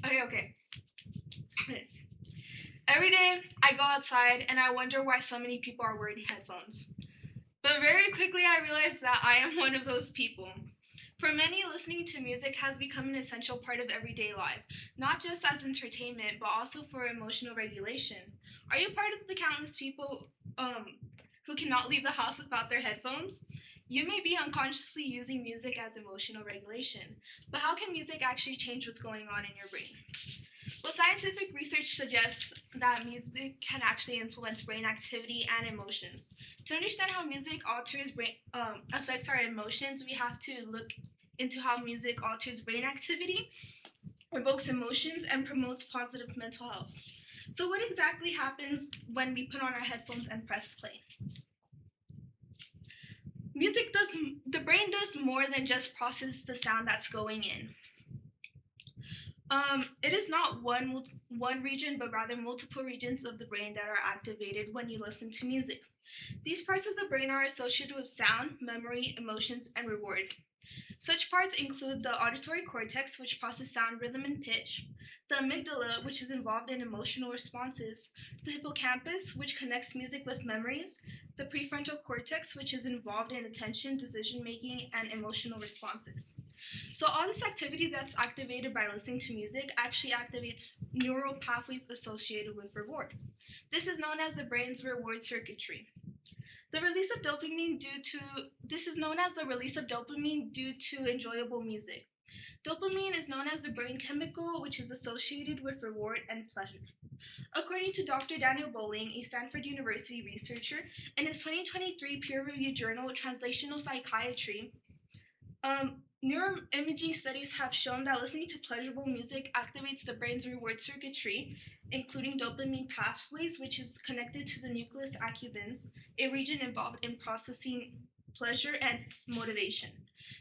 Okay. Every day I go outside and I wonder why so many people are wearing headphones. But very quickly I realized that I am one of those people. For many, listening to music has become an essential part of everyday life, not just as entertainment, but also for emotional regulation. Are you part of the countless people who cannot leave the house without their headphones? You may be unconsciously using music as emotional regulation, but how can music actually change what's going on in your brain? Well, scientific research suggests that music can actually influence brain activity and emotions. To understand how music affects our emotions, we have to look into how music alters brain activity, evokes emotions, and promotes positive mental health. So, what exactly happens when we put on our headphones and press play? The brain does more than just process the sound that's going in. It is not one region, but rather multiple regions of the brain that are activated when you listen to music. These parts of the brain are associated with sound, memory, emotions, and reward. Such parts include the auditory cortex, which processes sound, rhythm, and pitch, the amygdala, which is involved in emotional responses, the hippocampus, which connects music with memories, the prefrontal cortex, which is involved in attention, decision making, and emotional responses. So, all this activity that's activated by listening to music actually activates neural pathways associated with reward. This is known as the brain's reward circuitry. The release of dopamine due to this is known as the release of dopamine due to enjoyable music. Dopamine is known as the brain chemical which is associated with reward and pleasure. According to Dr. Daniel Bowling, a Stanford University researcher, in his 2023 peer-reviewed journal Translational Psychiatry, neuroimaging studies have shown that listening to pleasurable music activates the brain's reward circuitry, including dopamine pathways, which is connected to the nucleus accumbens, a region involved in processing pleasure and motivation.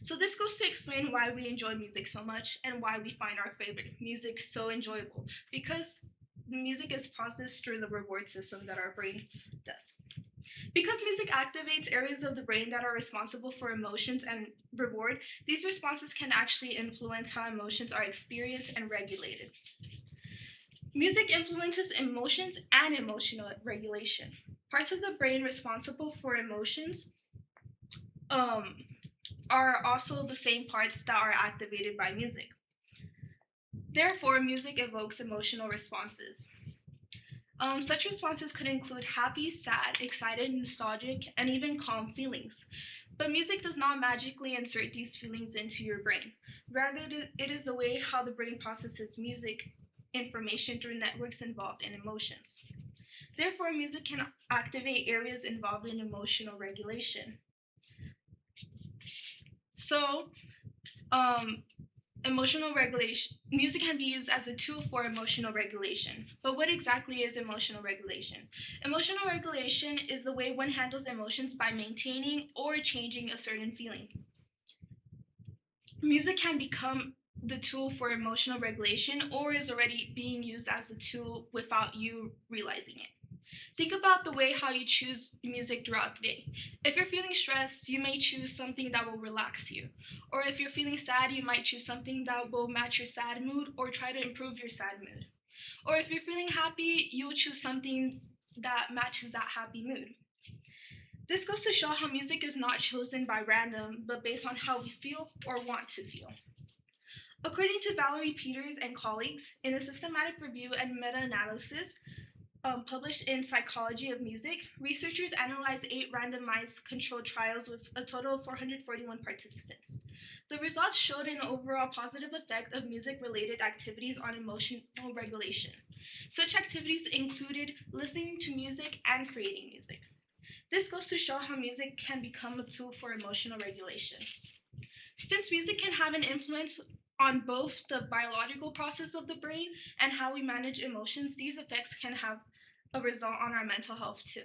So this goes to explain why we enjoy music so much and why we find our favorite music so enjoyable, because the music is processed through the reward system that our brain does. Because music activates areas of the brain that are responsible for emotions and reward, these responses can actually influence how emotions are experienced and regulated. Music influences emotions and emotional regulation. Parts of the brain responsible for emotions are also the same parts that are activated by music. Therefore, music evokes emotional responses. Such responses could include happy, sad, excited, nostalgic, and even calm feelings. But music does not magically insert these feelings into your brain. Rather, it is the way how the brain processes music information through networks involved in emotions. Therefore, music can activate areas involved in emotional regulation. So, emotional regulation. Music can be used as a tool for emotional regulation. But what exactly is emotional regulation? Emotional regulation is the way one handles emotions by maintaining or changing a certain feeling. Music can become the tool for emotional regulation or is already being used as a tool without you realizing it. Think about the way how you choose music throughout the day. If you're feeling stressed, you may choose something that will relax you. Or if you're feeling sad, you might choose something that will match your sad mood or try to improve your sad mood. Or if you're feeling happy, you'll choose something that matches that happy mood. This goes to show how music is not chosen by random, but based on how we feel or want to feel. According to Valerie Peters and colleagues, in a systematic review and meta-analysis, published in Psychology of Music, researchers analyzed 8 randomized controlled trials with a total of 441 participants. The results showed an overall positive effect of music-related activities on emotional regulation. Such activities included listening to music and creating music. This goes to show how music can become a tool for emotional regulation. Since music can have an influence on both the biological process of the brain and how we manage emotions, these effects can have a result on our mental health too.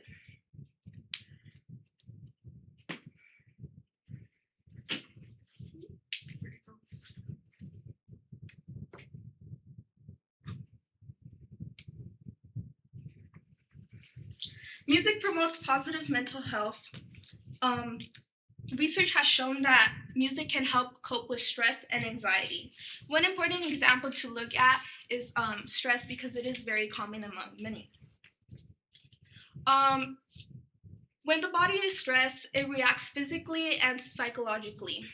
Music promotes positive mental health. Research has shown that music can help cope with stress and anxiety. One important example to look at is stress because it is very common among many. Um, when the body is stressed, it reacts physically and psychologically.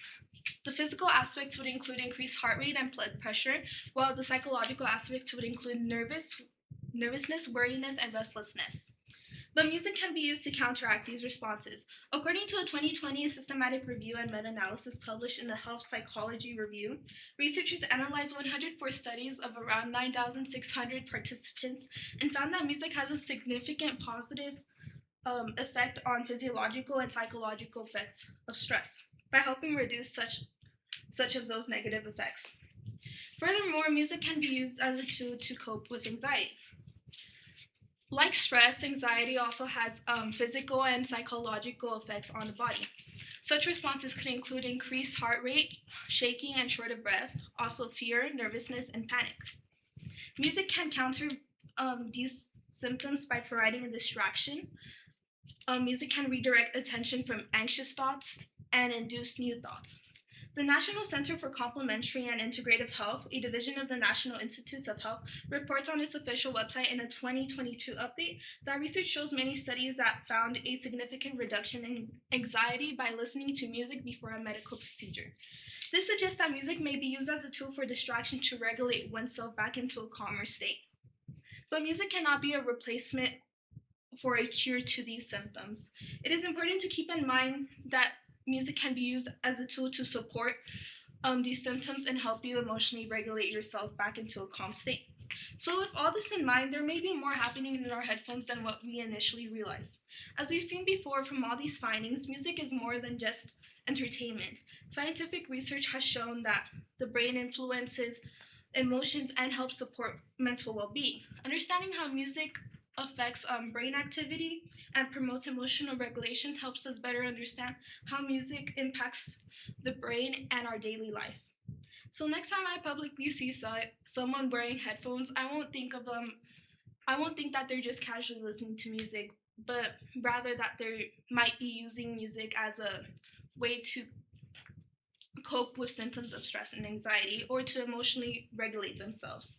The physical aspects would include increased heart rate and blood pressure, while the psychological aspects would include nervousness, worriness, and restlessness. But music can be used to counteract these responses. According to a 2020 systematic review and meta-analysis published in the Health Psychology Review, researchers analyzed 104 studies of around 9,600 participants and found that music has a significant positive effect on physiological and psychological effects of stress by helping reduce such of those negative effects. Furthermore, music can be used as a tool to cope with anxiety. Like stress, anxiety also has physical and psychological effects on the body. Such responses could include increased heart rate, shaking and short of breath, also fear, nervousness, and panic. Music can counter these symptoms by providing a distraction. Music can redirect attention from anxious thoughts and induce new thoughts. The National Center for Complementary and Integrative Health, a division of the National Institutes of Health, reports on its official website in a 2022 update that research shows many studies that found a significant reduction in anxiety by listening to music before a medical procedure. This suggests that music may be used as a tool for distraction to regulate oneself back into a calmer state. But music cannot be a replacement for a cure to these symptoms. It is important to keep in mind that music can be used as a tool to support these symptoms and help you emotionally regulate yourself back into a calm state. So with all this in mind, there may be more happening in our headphones than what we initially realized. As we've seen before from all these findings, music is more than just entertainment. Scientific research has shown that the brain influences emotions and helps support mental well-being. Understanding how music affects brain activity and promotes emotional regulation helps us better understand how music impacts the brain and our daily life. So next time I publicly see someone wearing headphones, I won't think that they're just casually listening to music, but rather that they might be using music as a way to cope with symptoms of stress and anxiety or to emotionally regulate themselves.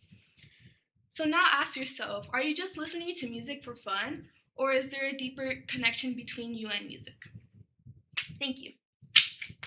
So now ask yourself, are you just listening to music for fun, or is there a deeper connection between you and music? Thank you.